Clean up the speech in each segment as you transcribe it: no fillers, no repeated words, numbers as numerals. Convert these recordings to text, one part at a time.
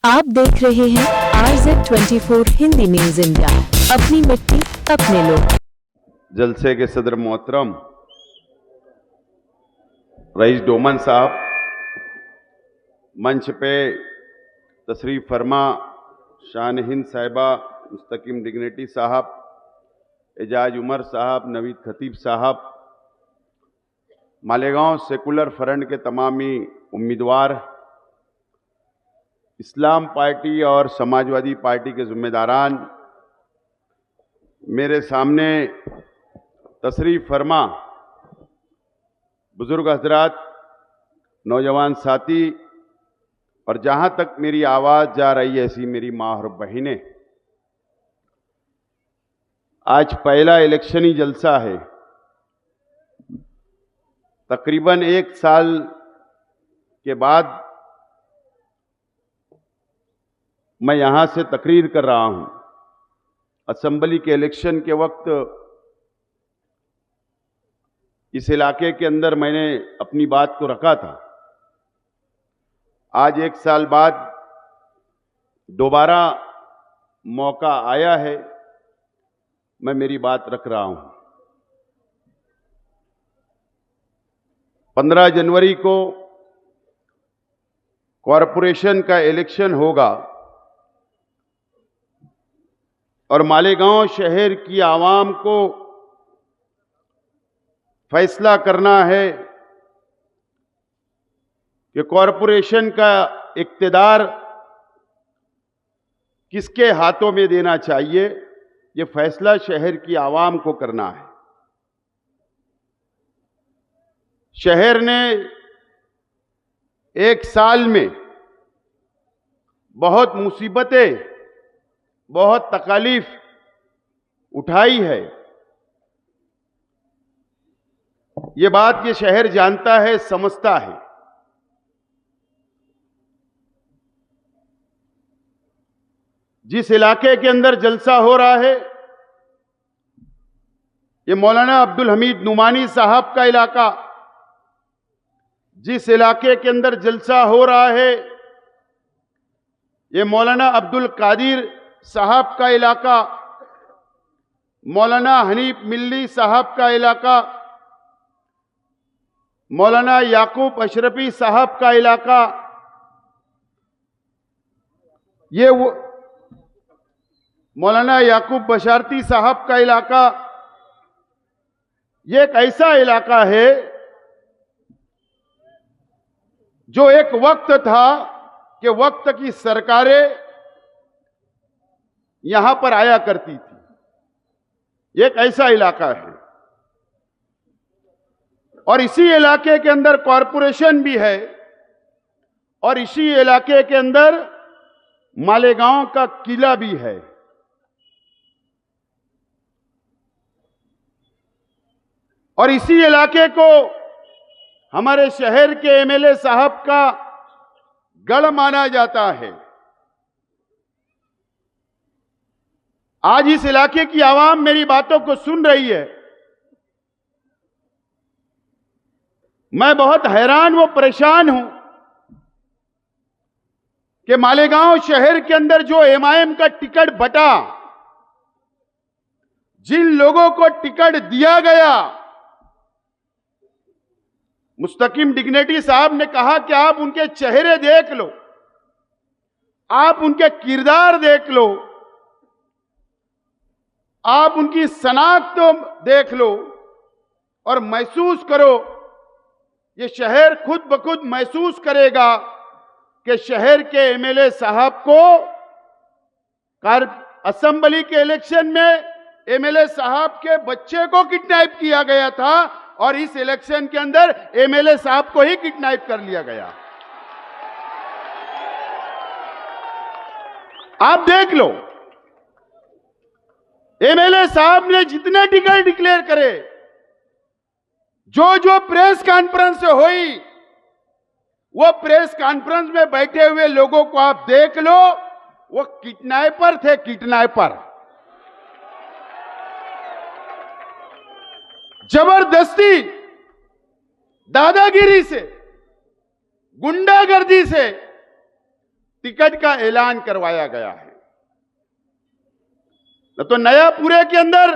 आप देख रहे हैं RZ24 हिंदी न्यूज इंडिया। अपनी मिट्टी अपने लोग। जलसे के सदर मोहतरम रईस डोमन साहब, मंच पे तशरीफ फरमा शान हिंद साहिबा, मुस्तकीम डिग्निटी साहब, एजाज उमर साहब, नवीद खतीब साहब, मालेगांव सेकुलर फ्रंट के तमामी उम्मीदवार, इस्लाम पार्टी और समाजवादी पार्टी के जिम्मेदारान, मेरे सामने तशरीफ फरमा बुजुर्ग हजरात, नौजवान साथी और जहां तक मेरी आवाज जा रही है ऐसी मेरी माँ और बहनें, आज पहला इलेक्शनी जलसा है। तकरीबन 1 साल के बाद मैं यहां से तकरीर कर रहा हूं। असेंबली के इलेक्शन के वक्त इस इलाके के अंदर मैंने अपनी बात को रखा था। आज 1 साल बाद दोबारा मौका आया है, मैं मेरी बात रख रहा हूं। 15 जनवरी को कॉरपोरेशन का इलेक्शन होगा और मालेगांव शहर की आवाम को फैसला करना है कि कॉरपोरेशन का इक्तिदार किसके हाथों में देना चाहिए। ये फैसला शहर की आवाम को करना है। शहर ने 1 साल में बहुत मुसीबतें, बहुत तकलीफ उठाई है। ये बात ये शहर जानता है, समझता है। जिस इलाके के अंदर जलसा हो रहा है, ये मौलाना अब्दुल हमीद नुमानी साहब का इलाका। जिस इलाके के अंदर जलसा हो रहा है, ये मौलाना अब्दुल कादिर साहब का इलाका, मौलाना हनीफ मिल्ली साहब का इलाका, मौलाना याकूब अशरफी साहब का इलाका, ये वो मौलाना याकूब बशारती साहब का इलाका। ये एक ऐसा इलाका है जो एक वक्त था कि वक्त की सरकारें यहां पर आया करती थी। एक ऐसा इलाका है और इसी इलाके के अंदर कॉरपोरेशन भी है और इसी इलाके के अंदर मालेगांव का किला भी है। और इसी इलाके को हमारे शहर के एमएलए साहब का गढ़ माना जाता है। आज इस इलाके की आवाम मेरी बातों को सुन रही है। मैं बहुत हैरान व परेशान हूं कि मालेगांव शहर के अंदर जो एमआईएम का टिकट बटा, जिन लोगों को टिकट दिया गया, मुस्तकीम डिग्निटी साहब ने कहा कि आप उनके चेहरे देख लो, आप उनके किरदार देख लो, आप उनकी शनाख्त देख लो और महसूस करो। ये शहर खुद ब खुद महसूस करेगा कि शहर के एमएलए साहब को असेंबली के इलेक्शन में एमएलए साहब के बच्चे को किडनैप किया गया था और इस इलेक्शन के अंदर एमएलए साहब को ही किडनैप कर लिया गया। आप देख लो, एमएलए साहब ने जितने टिकट डिक्लेयर करे, जो जो प्रेस कॉन्फ्रेंस हुई, वो प्रेस कॉन्फ्रेंस में बैठे हुए लोगों को आप देख लो, वो किडनैपर थे, किडनैपर। जबरदस्ती, दादागिरी से, गुंडागर्दी से टिकट का ऐलान करवाया गया है। तो नयापुरे के अंदर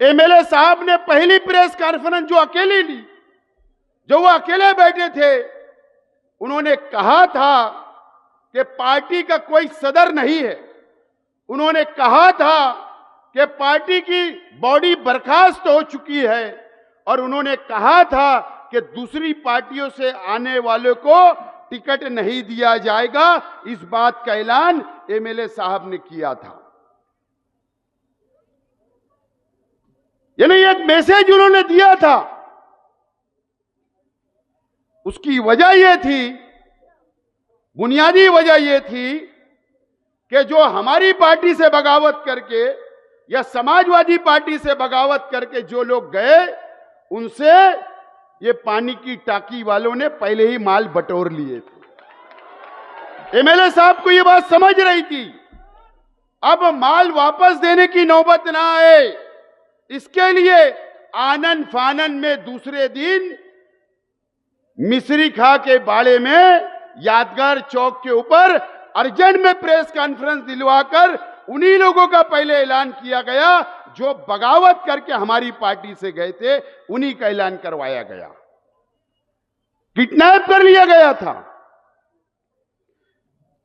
एमएलए साहब ने पहली प्रेस कॉन्फ्रेंस जो अकेले ली, जो वो अकेले बैठे थे, उन्होंने कहा था कि पार्टी का कोई सदर नहीं है। उन्होंने कहा था कि पार्टी की बॉडी बर्खास्त हो चुकी है और उन्होंने कहा था कि दूसरी पार्टियों से आने वालों को टिकट नहीं दिया जाएगा। इस बात का ऐलान एमएलए साहब ने किया था। यानी एक मैसेज उन्होंने दिया था। उसकी वजह यह थी, बुनियादी वजह यह थी कि जो हमारी पार्टी से बगावत करके या समाजवादी पार्टी से बगावत करके जो लोग गए, उनसे ये पानी की टाकी वालों ने पहले ही माल बटोर लिए थे। एमएलए साहब को ये बात समझ रही थी, अब माल वापस देने की नौबत ना आए, इसके लिए आनन फानन में दूसरे दिन मिश्री खा के बाड़े में यादगार चौक के ऊपर अर्जेंट में प्रेस कॉन्फ्रेंस दिलवाकर उन्हीं लोगों का पहले ऐलान किया गया जो बगावत करके हमारी पार्टी से गए थे, उन्हीं का ऐलान करवाया गया। किडनैप कर लिया गया था।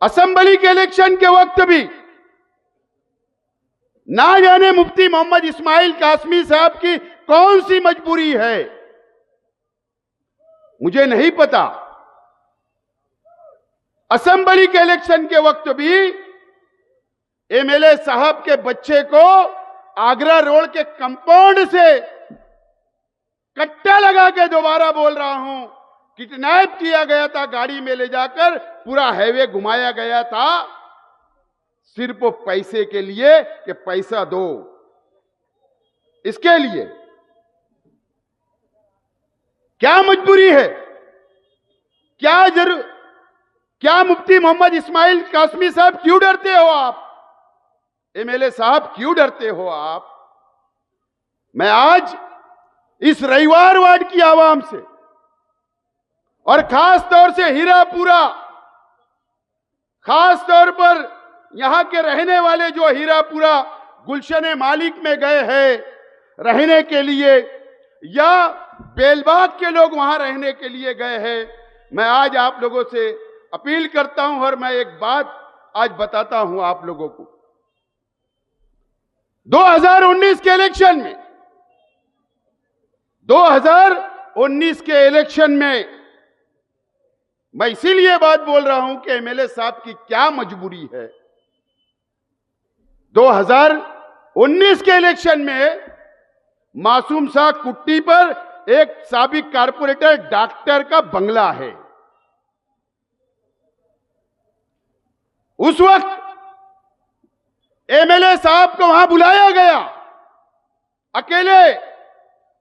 असेंबली के इलेक्शन के वक्त भी ना जाने मुफ्ती मोहम्मद इस्माइल कासमी साहब की कौन सी मजबूरी है, मुझे नहीं पता। असेंबली के इलेक्शन के वक्त भी एमएलए साहब के बच्चे को आगरा रोड के कंपाउंड से कट्टा लगा के, दोबारा बोल रहा हूं, किडनैप किया गया था। गाड़ी में ले जाकर पूरा हाईवे घुमाया गया था, सिर्फ पैसे के लिए कि पैसा दो। इसके लिए क्या मजबूरी है, क्या मुफ्ती मोहम्मद इस्माइल कासमी साहब क्यों डरते हो आप? एमएलए साहब क्यों डरते हो आप? मैं आज इस रविवार वार्ड की आवाम से और खास तौर से हीरापुरा, खास तौर पर यहां के रहने वाले जो हीरापुरा गुलशन मालिक में गए हैं रहने के लिए, या बेलबाग के लोग वहां रहने के लिए गए हैं, मैं आज आप लोगों से अपील करता हूं और मैं एक बात आज बताता हूं आप लोगों को। 2019 के इलेक्शन में 2019 के इलेक्शन में मैं इसीलिए बात बोल रहा हूं कि एमएलए साहब की क्या मजबूरी है। 2019 के इलेक्शन में मासूम शाह कुट्टी पर एक साबिक कारपोरेटर डॉक्टर का बंगला है। उस वक्त एमएलए साहब को वहां बुलाया गया अकेले,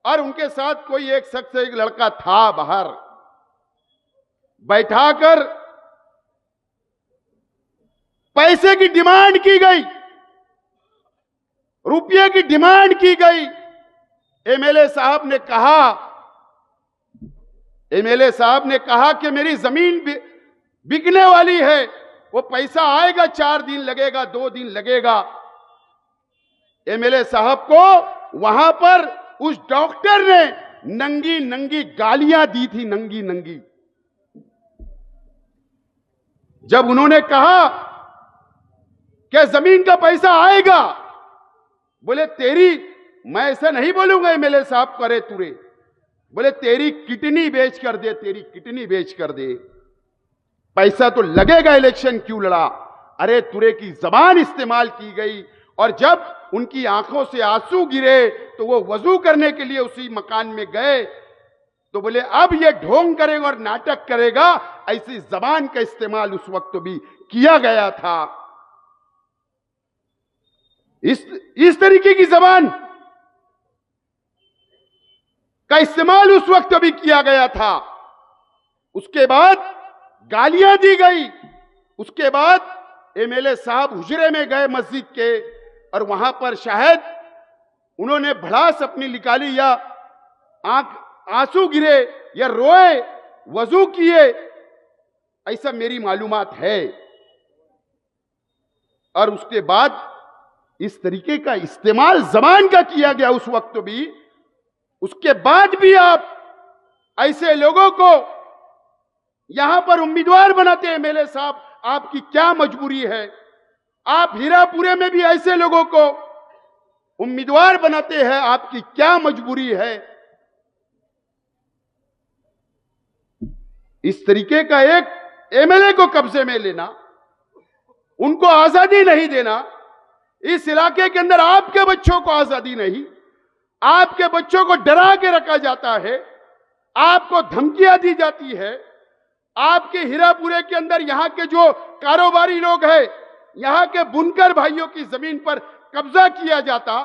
और उनके साथ कोई एक शख्स, एक लड़का था, बाहर बैठाकर पैसे की डिमांड की गई, रुपये की डिमांड की गई। एमएलए साहब ने कहा कि मेरी जमीन बिकने वाली है, वो पैसा आएगा, 4 दिन लगेगा, 2 दिन लगेगा। एमएलए साहब को वहां पर उस डॉक्टर ने नंगी नंगी गालियां दी थी, नंगी नंगी। जब उन्होंने कहा कि जमीन का पैसा आएगा, बोले तेरी, मैं ऐसा नहीं बोलूंगा एमएलए साहब करे तुरे, बोले तेरी किडनी बेच कर दे, तेरी किडनी बेच कर दे, पैसा तो लगेगा, इलेक्शन क्यों लड़ा। अरे तुरे की जबान इस्तेमाल की गई, और जब उनकी आंखों से आंसू गिरे तो वो वजू करने के लिए उसी मकान में गए, तो बोले अब ये ढोंग करेगा और नाटक करेगा। ऐसी जबान का इस्तेमाल उस वक्त भी किया गया था। इस तरीके की जबान का इस्तेमाल उस वक्त भी किया गया था। उसके बाद गालियां दी गई। उसके बाद एमएलए साहब हुजरे में गए मस्जिद के, और वहां पर शायद उन्होंने भड़ास अपनी निकाली, या आंसू गिरे, या रोए, वजू किए। ऐसा मेरी मालूमात है। और उसके बाद इस तरीके का इस्तेमाल जबान का किया गया उस वक्त भी, उसके बाद भी आप ऐसे लोगों को यहां पर उम्मीदवार बनाते हैं। एमएलए साहब, आपकी क्या मजबूरी है? आप हीरापुरे में भी ऐसे लोगों को उम्मीदवार बनाते हैं, आपकी क्या मजबूरी है? इस तरीके का एक एमएलए को कब्जे में लेना, उनको आजादी नहीं देना, इस इलाके के अंदर आपके बच्चों को आजादी नहीं, आपके बच्चों को डरा के रखा जाता है, आपको धमकियां दी जाती है। आपके हीरापुरे के अंदर यहां के जो कारोबारी लोग हैं, यहां के बुनकर भाइयों की जमीन पर कब्जा किया जाता,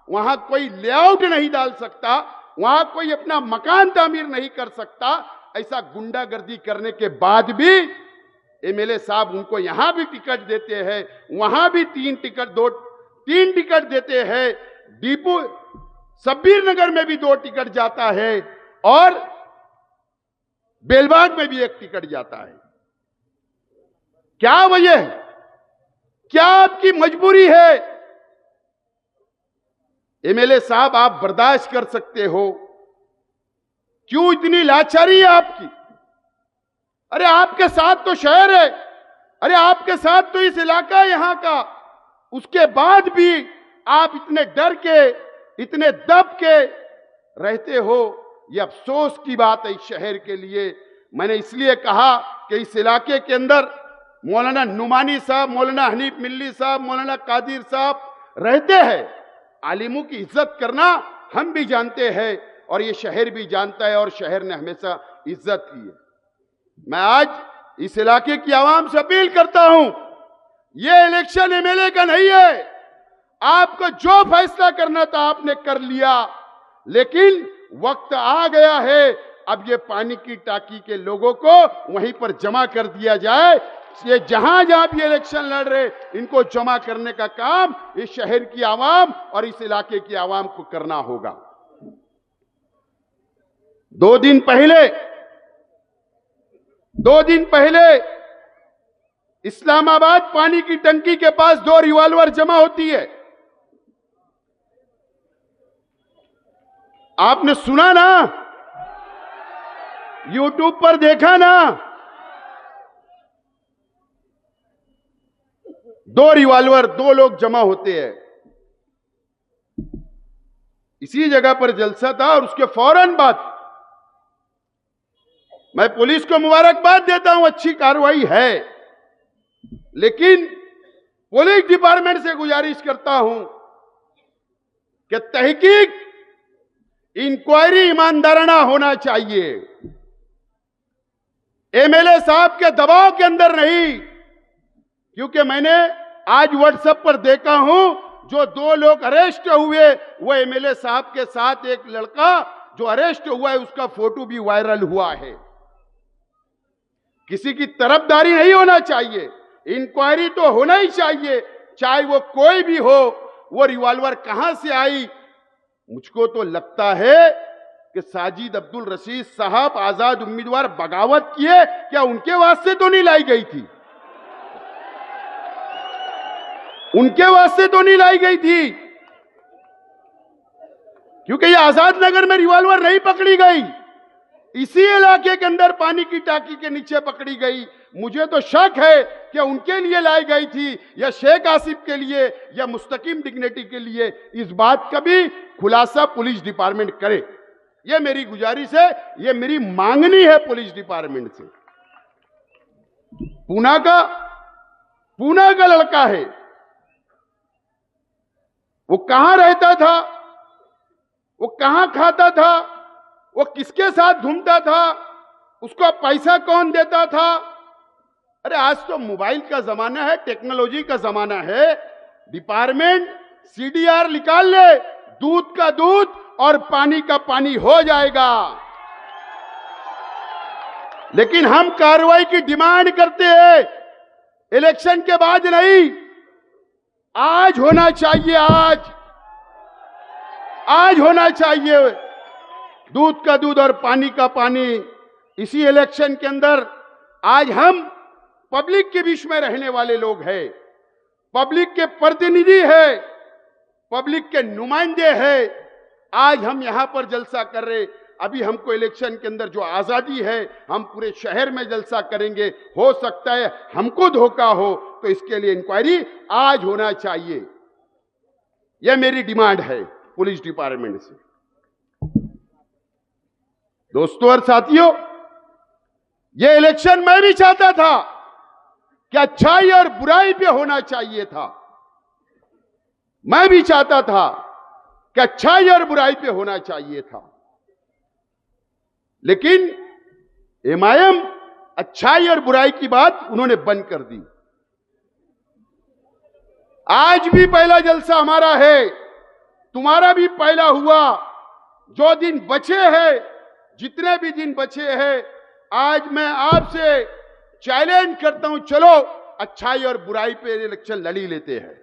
वहां कोई लेआउट नहीं डाल सकता, वहां कोई अपना मकान तामीर नहीं कर सकता। ऐसा गुंडागर्दी करने के बाद भी एमएलए साहब उनको यहां भी टिकट देते हैं, वहां भी तीन टिकट देते हैं, दीपू सब्बीर नगर में भी 2 टिकट जाता है और बेलबाग में भी 1 टिकट जाता है। क्या वजह है? क्या आपकी मजबूरी है? एमएलए साहब, आप बर्दाश्त कर सकते हो, क्यों इतनी लाचारी है आपकी? अरे आपके साथ तो शहर है, अरे आपके साथ तो इस इलाका है यहां का, उसके बाद भी आप इतने डर के, इतने दब के रहते हो। यह अफसोस की बात है इस शहर के लिए। मैंने इसलिए कहा कि इस इलाके के अंदर मौलाना नुमानी साहब, मौलाना हनीफ मिल्ली साहब, मौलाना कादिर साहब रहते हैं। आलिमों की इज्जत करना हम भी जानते हैं और ये शहर भी जानता है और शहर ने हमेशा इज्जत की है। मैं आज इस इलाके की आवाम से अपील करता हूं, ये इलेक्शन एमएलए का नहीं है। आपको जो फैसला करना था आपने कर लिया, लेकिन वक्त आ गया है अब ये पानी की टाकी के लोगों को वहीं पर जमा कर दिया जाए। ये जहां जहां भी इलेक्शन लड़ रहे, इनको जमा करने का काम इस शहर की आवाम और इस इलाके की आवाम को करना होगा। 2 दिन पहले इस्लामाबाद पानी की टंकी के पास 2 रिवॉल्वर जमा होती है। आपने सुना ना, यूट्यूब पर देखा ना, 2 रिवॉल्वर, 2 लोग जमा होते हैं। इसी जगह पर जलसा था और उसके फौरन बाद मैं पुलिस को मुबारकबाद देता हूं, अच्छी कार्रवाई है, लेकिन पुलिस डिपार्टमेंट से गुजारिश करता हूं कि तहकीक, इंक्वायरी ईमानदाराना होना चाहिए। एमएलए साहब के दबाव के अंदर नहीं, क्योंकि मैंने आज व्हाट्सएप पर देखा हूं जो 2 लोग अरेस्ट हुए, वो एमएलए साहब के साथ एक लड़का जो अरेस्ट हुआ है उसका फोटो भी वायरल हुआ है। किसी की तरफदारी नहीं होना चाहिए, इंक्वायरी तो होना ही चाहिए, चाहे वो कोई भी हो। वो रिवॉल्वर कहां से आई? मुझको तो लगता है कि साजिद अब्दुल रशीद साहब आजाद उम्मीदवार बगावत किए, क्या उनके वास्ते तो नहीं लाई गई थी? उनके वास्ते तो नहीं लाई गई थी, क्योंकि ये आजाद नगर में रिवॉल्वर नहीं पकड़ी गई, इसी इलाके के अंदर पानी की टाकी के नीचे पकड़ी गई। मुझे तो शक है कि उनके लिए लाई गई थी या शेख आसिफ के लिए या मुस्तकीम डिग्निटी के लिए। इस बात का भी खुलासा पुलिस डिपार्टमेंट करे, यह मेरी गुजारिश है, यह मेरी मांगनी है पुलिस डिपार्टमेंट से। पूना का लड़का है, वो कहां रहता था, वो कहां खाता था, वो किसके साथ घूमता था, उसको पैसा कौन देता था? अरे आज तो मोबाइल का जमाना है, टेक्नोलॉजी का जमाना है। डिपार्टमेंट सीडीआर निकाल ले, दूध का दूध और पानी का पानी हो जाएगा। लेकिन हम कार्रवाई की डिमांड करते हैं, इलेक्शन के बाद नहीं, आज होना चाहिए, आज होना चाहिए। दूध का दूध और पानी का पानी। इसी इलेक्शन के अंदर आज हम पब्लिक के बीच में रहने वाले लोग हैं, पब्लिक के प्रतिनिधि हैं, पब्लिक के नुमाइंदे हैं। आज हम यहां पर जलसा कर रहे। अभी हमको इलेक्शन के अंदर जो आजादी है, हम पूरे शहर में जलसा करेंगे। हो सकता है हमको धोखा हो, तो इसके लिए इंक्वायरी आज होना चाहिए। यह मेरी डिमांड है पुलिस डिपार्टमेंट से। दोस्तों और साथियों, यह इलेक्शन मैं भी चाहता था कि अच्छाई और बुराई पे होना चाहिए था। मैं भी चाहता था कि अच्छाई और बुराई पे होना चाहिए था, लेकिन एमआईएम अच्छाई और बुराई की बात उन्होंने बंद कर दी। आज भी पहला जलसा हमारा है, तुम्हारा भी पहला हुआ। जो दिन बचे हैं, जितने भी दिन बचे हैं, आज मैं आपसे चैलेंज करता हूं, चलो अच्छाई और बुराई पे इलेक्शन लड़ी लेते हैं।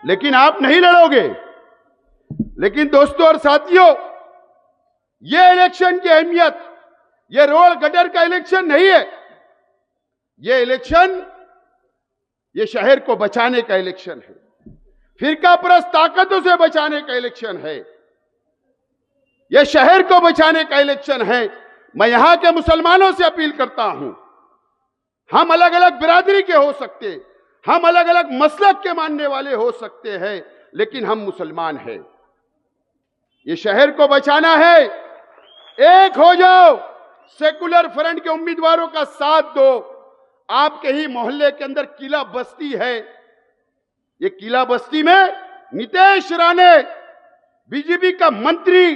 लेकिन आप नहीं लड़ोगे। लेकिन दोस्तों और साथियों, यह इलेक्शन की अहमियत, यह रोड गटर का इलेक्शन नहीं है। यह इलेक्शन, यह शहर को बचाने का इलेक्शन है, फिरकापरस्त ताकतों से बचाने का इलेक्शन है, यह शहर को बचाने का इलेक्शन है। मैं यहां के मुसलमानों से अपील करता हूं, हम अलग अलग बिरादरी के हो सकते, हम अलग अलग मसलक के मानने वाले हो सकते हैं, लेकिन हम मुसलमान हैं। ये शहर को बचाना है। एक हो जाओ, सेकुलर फ्रंट के उम्मीदवारों का साथ दो। आपके ही मोहल्ले के अंदर किला बस्ती है, ये किला बस्ती में नीतीश राणे, बीजेपी का मंत्री,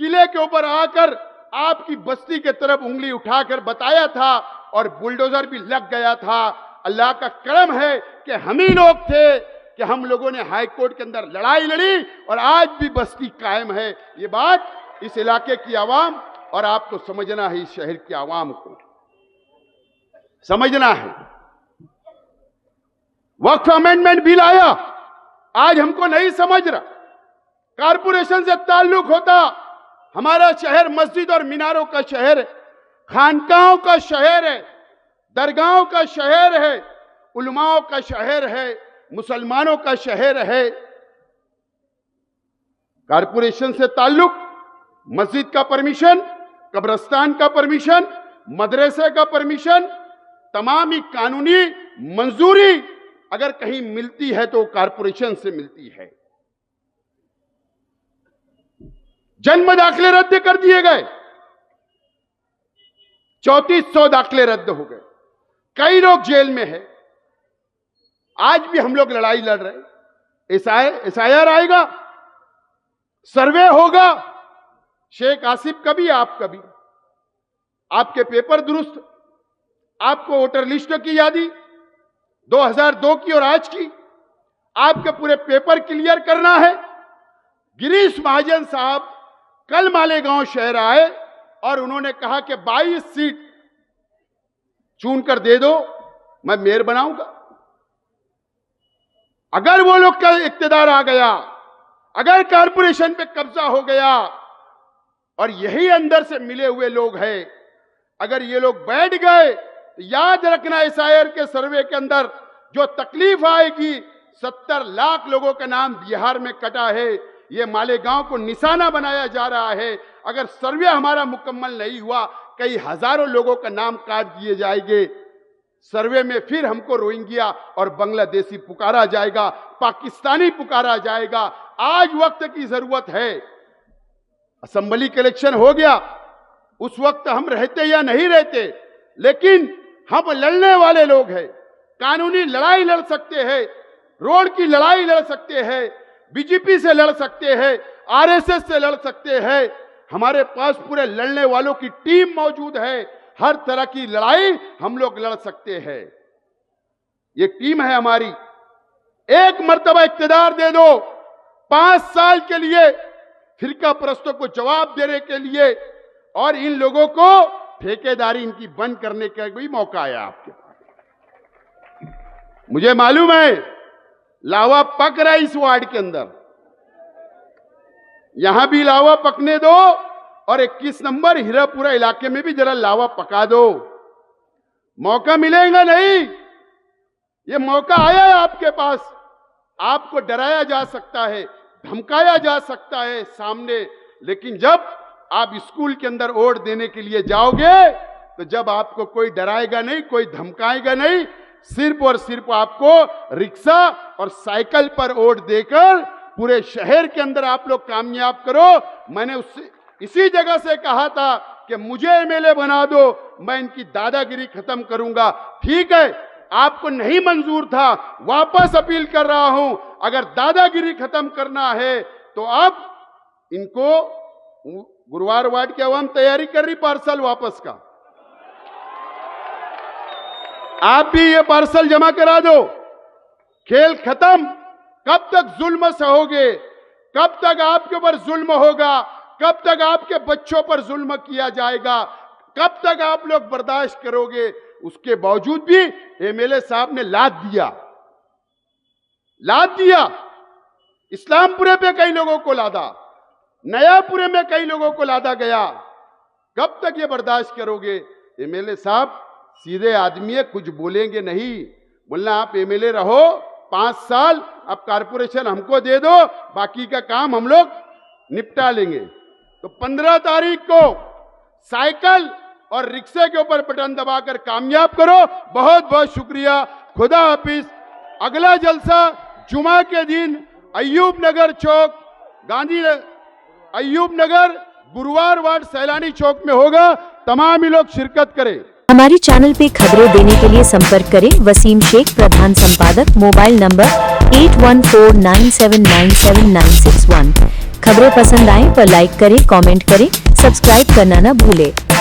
किले के ऊपर आकर आपकी बस्ती के तरफ उंगली उठाकर बताया था और बुलडोजर भी लग गया था। अल्लाह का करम है कि हम ही लोग थे कि हम लोगों ने हाई कोर्ट के अंदर लड़ाई लड़ी और आज भी बस्ती कायम है। ये बात इस इलाके की आवाम और आपको समझना है, इस शहर की आवाम को समझना है। वक्फ अमेंडमेंट बिल आया, आज हमको नहीं समझ रहा। कारपोरेशन से ताल्लुक होता, हमारा शहर मस्जिद और मीनारों का शहर है, खानकाहों का शहर है, दरगाहों का शहर है, उलमाओं का शहर है, मुसलमानों का शहर है। कारपोरेशन से ताल्लुक, मस्जिद का परमिशन, कब्रिस्तान का परमिशन, मदरसे का परमिशन, तमाम ही कानूनी मंजूरी अगर कहीं मिलती है तो कारपोरेशन से मिलती है। जन्म दाखले रद्द कर दिए गए, 3400 दाखले रद्द हो गए, कई लोग जेल में हैं। आज भी हम लोग लड़ाई लड़ रहे। एसआईआर आएगा, सर्वे होगा, शेख आसिफ कभी आप कभी, आपके पेपर दुरुस्त, आपको वोटर लिस्ट की यादी 2002 की और आज की, आपके पूरे पेपर क्लियर करना है। गिरीश महाजन साहब कल मालेगांव शहर आए और उन्होंने कहा कि 22 सीट चुनकर दे दो, मैं मेयर बनाऊंगा। अगर वो लोग का इक्तदार आ गया, अगर कारपोरेशन पे कब्जा हो गया और यही अंदर से मिले हुए लोग हैं, अगर ये लोग बैठ गए तो याद रखना, एसआईआर के सर्वे के अंदर जो तकलीफ आएगी, 70 लाख लोगों का नाम बिहार में कटा है, ये मालेगांव को निशाना बनाया जा रहा है। अगर सर्वे हमारा मुकम्मल नहीं हुआ, कई हजारों लोगों का नाम काट दिए जाएंगे। सर्वे में फिर हमको रोहिंग्या और बांग्लादेशी पुकारा जाएगा, पाकिस्तानी पुकारा जाएगा। आज वक्त की जरूरत है। असेंबली के इलेक्शन हो गया, उस वक्त हम रहते या नहीं रहते, लेकिन हम लड़ने वाले लोग हैं। कानूनी लड़ाई लड़ सकते हैं, रोड की लड़ाई लड़ सकते हैं, बीजेपी से लड़ सकते हैं, आरएसएस से लड़ सकते हैं। हमारे पास पूरे लड़ने वालों की टीम मौजूद है। हर तरह की लड़ाई हम लोग लड़ सकते हैं। ये टीम है हमारी। एक मर्तबा इख्तियार दे दो 5 साल के लिए फिरका परस्तों को जवाब देने के लिए, और इन लोगों को ठेकेदारी इनकी बंद करने का भी मौका आया आपके पास। मुझे मालूम है लावा पक रहा है इस वार्ड के अंदर, यहां भी लावा पकने दो, और 21 नंबर हीरापुरा इलाके में भी जरा लावा पका दो। मौका मिलेगा नहीं, ये मौका आया है आपके पास। आपको डराया जा सकता है, धमकाया जा सकता है सामने, लेकिन जब आप स्कूल के अंदर वोट देने के लिए जाओगे तो जब आपको कोई डराएगा नहीं, कोई धमकाएगा नहीं, सिर्फ और सिर्फ आपको रिक्शा और साइकिल पर वोट देकर पूरे शहर के अंदर आप लोग कामयाब करो। मैंने उससे इसी जगह से कहा था कि मुझे एमएलए बना दो, मैं इनकी दादागिरी खत्म करूंगा। ठीक है, आपको नहीं मंजूर था, वापस अपील कर रहा हूं, अगर दादागिरी खत्म करना है तो अब इनको गुरुवार वार्ड की आवाम तैयारी कर रही पार्सल वापस का, आप भी ये पार्सल जमा करा दो। खेल खत्म। कब तक जुल्म सहोगे? कब तक आपके ऊपर जुल्म होगा? कब तक आपके बच्चों पर जुल्म किया जाएगा? कब तक आप लोग बर्दाश्त करोगे? उसके बावजूद भी एमएलए साहब ने लाद दिया। इस्लामपुरे पे कई लोगों को लादा, नयापुरे में कई लोगों को लादा गया। कब तक ये बर्दाश्त करोगे? एमएलए साहब सीधे आदमी है, कुछ बोलेंगे नहीं। बोलना आप एमएलए रहो 5 साल, अब कारपोरेशन हमको दे दो, बाकी का काम हम लोग निपटा लेंगे। तो 15 तारीख को साइकिल और रिक्शे के ऊपर बटन दबाकर कामयाब करो। बहुत बहुत शुक्रिया, खुदा हाफिज। अगला जलसा जुमा के दिन अय्यूब नगर चौक, अय्यूब नगर गुरुवार वार्ड सैलानी चौक में होगा। तमाम ही लोग शिरकत करें। हमारी चैनल पे खबरें देने के लिए संपर्क करें वसीम शेख, प्रधान संपादक, मोबाइल नंबर 8149797961। खबरें पसंद आए तो लाइक करें, कमेंट करें, सब्सक्राइब करना न भूलें।